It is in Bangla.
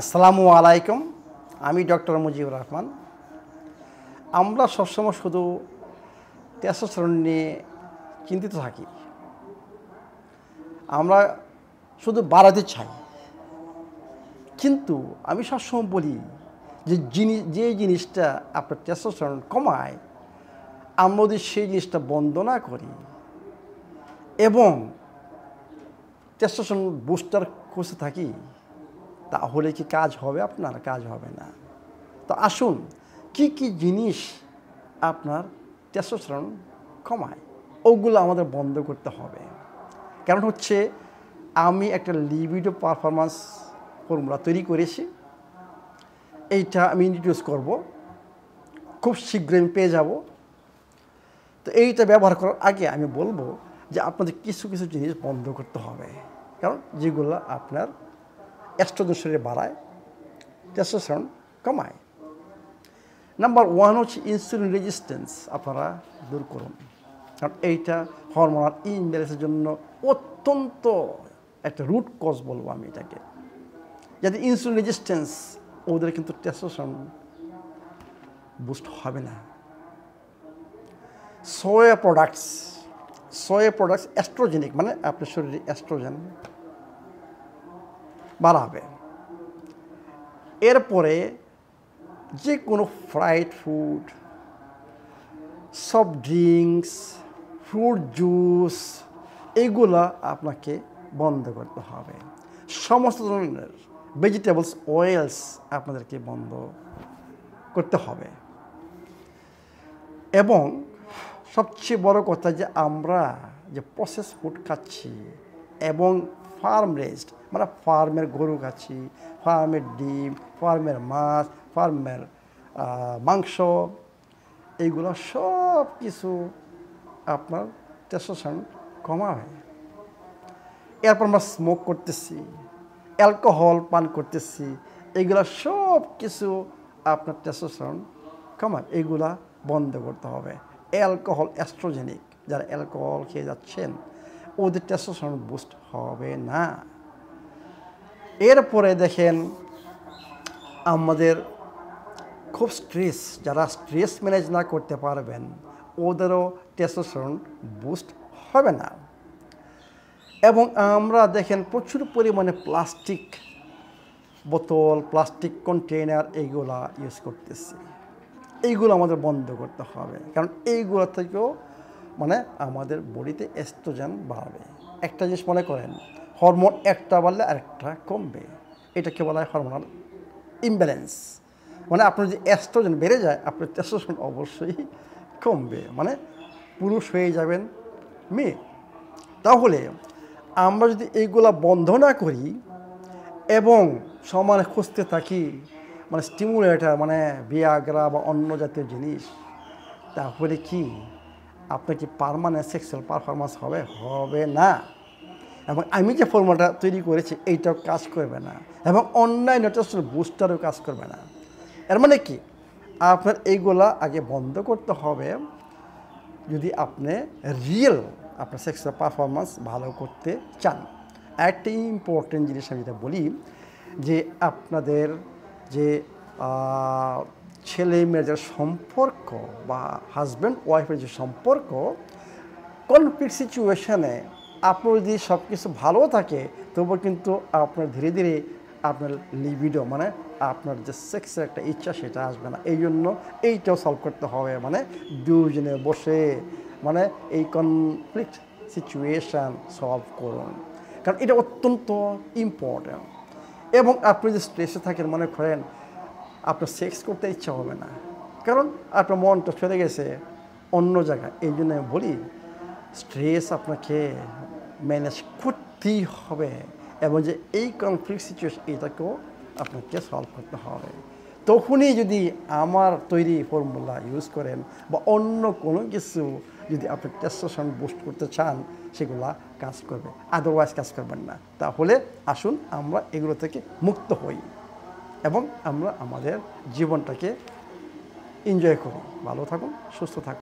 আসসালামু আলাইকুম। আমি ডক্টর মুজিবুর রহমান। আমরা সবসময় শুধু টেস্টোস্টেরন নিয়ে চিন্তিত থাকি। আমরা শুধু বাড়াতে চাই, কিন্তু আমি সবসময় বলি যে জিনিসটা আপনার টেস্টোস্টেরন কমায়, আমরা যদি সেই জিনিসটা বন্ধ না করি এবং টেস্টোস্টেরন বুস্টার খুঁজতে থাকি, তাহলে কি কাজ হবে? আপনার কাজ হবে না। তো আসুন, কি জিনিস আপনার টেস্টোস্টেরন কমায় ওগুলো আমাদের বন্ধ করতে হবে। কারণ হচ্ছে আমি একটা লিবিডো পারফরম্যান্স ফর্মুলা তৈরি করেছি। এইটা আমি ইন্ট্রোডিউস করব, খুব শীঘ্রই আমি পেয়ে যাব। তো এইটা ব্যবহার করার আগে আমি বলবো যে আপনাদের কিছু জিনিস বন্ধ করতে হবে, কারণ যেগুলো আপনার এস্ট্রোজেন শরীরে বাড়ায়, টেস্টোস্টেরন কমায়। নাম্বার 1 হচ্ছে ইনসুলিন রেজিস্ট্যান্স আপনারা দূর করুন, কারণ এইটা হরমোনাল ইমব্যালেন্সের জন্য অত্যন্ত একটা রুট কজ বলবো আমি এটাকে। যাদের ইনসুলিন রেজিস্ট্যান্স, ওদের কিন্তু টেস্টোস্টেরন বুস্ট হবে না। সোয়া প্রোডাক্টস এস্ট্রোজেনিক, মানে আপনার শরীরে এস্ট্রোজেন বাড়াবে। এরপরে যে কোনো fried food, soft drinks, fruit juice, এইগুলা আপনাকে বন্ধ করতে হবে। সমস্ত ধরনের ভেজিটেবলস অয়েলস আপনাদেরকে বন্ধ করতে হবে। এবং সবচেয়ে বড় কথা যে আমরা যে প্রসেস ফুড খাচ্ছি এবং ফার্ম রেসড, মানে ফার্মের গরু খাচ্ছি, ফার্মের ডিম, ফার্মের মাছ, ফার্মের মাংস, এইগুলো সব কিছু আপনার টেস্টোস্টেরন কমায়। এরপর আমরা স্মোক করতেছি, অ্যালকোহল পান করতেছি, এইগুলো সব কিছু আপনার টেস্টোস্টেরন কমায়। এইগুলা বন্ধ করতে হবে। অ্যালকোহল এস্ট্রোজেনিক, যারা অ্যালকোহল খেয়ে যাচ্ছেন ওদের টেস্টোস্টেরন বুস্ট হবে না। এরপরে দেখেন আমাদের খুব স্ট্রেস, যারা স্ট্রেস ম্যানেজ না করতে পারবেন ওদেরও টেস্টোস্টেরন বুস্ট হবে না। এবং আমরা দেখেন প্রচুর পরিমাণে প্লাস্টিক বোতল, প্লাস্টিক কন্টেইনার এইগুলা ইউজ করতেছি। এইগুলো আমাদের বন্ধ করতে হবে, কারণ এইগুলো থেকেও মানে আমাদের বডিতে এস্ট্রোজেন বাড়বে। একটা জিনিস মনে করেন, হরমোন একটা বাড়লে আরেকটা কমবে, এটাকে বলা হয় হরমোনাল ইমব্যালেন্স। মানে আপনার যদি এস্ট্রোজেন বেড়ে যায়, আপনার টেস্টোস্টেরন অবশ্যই কমবে, মানে পুরুষ হয়ে যাবেন মেয়ে। তাহলে আমরা যদি এইগুলা বন্ধ না করি এবং সমানে খুঁজতে থাকি মানে স্টিমুলেটার, মানে ভিয়াগ্রা বা অন্য জাতীয় জিনিস, তাহলে কি আপনার কি পার্মানেন্ট সেক্সুয়াল পারফরমেন্স হবে না। এবং আমি যে ফর্মুলাটা তৈরি করেছি এইটাও কাজ করবে না, এবং অনলাইন টেস্টোস্টেরন বুস্টারও কাজ করবে না। এর মানে কি আপনার এইগুলা আগে বন্ধ করতে হবে যদি আপনি রিয়েল আপনার সেক্সুয়াল পারফরমেন্স ভালো করতে চান। একটা ইম্পর্টেন্ট জিনিস আমি যেটা বলি যে আপনাদের যে ছেলে মেয়ের যে সম্পর্ক বা হাজব্যান্ড ওয়াইফের যে সম্পর্ক, কনফ্লিক্ট সিচুয়েশানে আপনার যদি সব কিছু ভালো থাকে তবুও কিন্তু আপনার ধীরে ধীরে আপনার লিবিডো, মানে আপনার যে সেক্সের একটা ইচ্ছা সেটা আসবে না। এই জন্য এইটাও সলভ করতে হবে, মানে দুজনে বসে মানে এই কনফ্লিক্ট সিচুয়েশান সলভ করুন, কারণ এটা অত্যন্ত ইম্পর্ট্যান্ট। এবং আপনি যে স্ট্রেসে থাকেন, মনে করেন আপনার সেক্স করতে ইচ্ছা হবে না, কারণ আপনার মনটা চলে গেছে অন্য জায়গায়। এই জন্য আমি বলি স্ট্রেস আপনাকে ম্যানেজ করতেই হবে, এবং যে এই কনফ্লিক্ট সিচুয়েশন এটাকেও আপনাকে সলভ করতে হবে। তখনই যদি আমার তৈরি ফর্মুলা ইউজ করেন বা অন্য কোনো কিছু যদি আপনি টেস্টোস্টেরন বুস্ট করতে চান, সেগুলা কাজ করবে, আদারওয়াইজ কাজ করবেন না। তাহলে আসুন আমরা এগুলো থেকে মুক্ত হই এবং আমরা আমাদের জীবনটাকে এনজয় করি। ভালো থাকুন, সুস্থ থাকুন।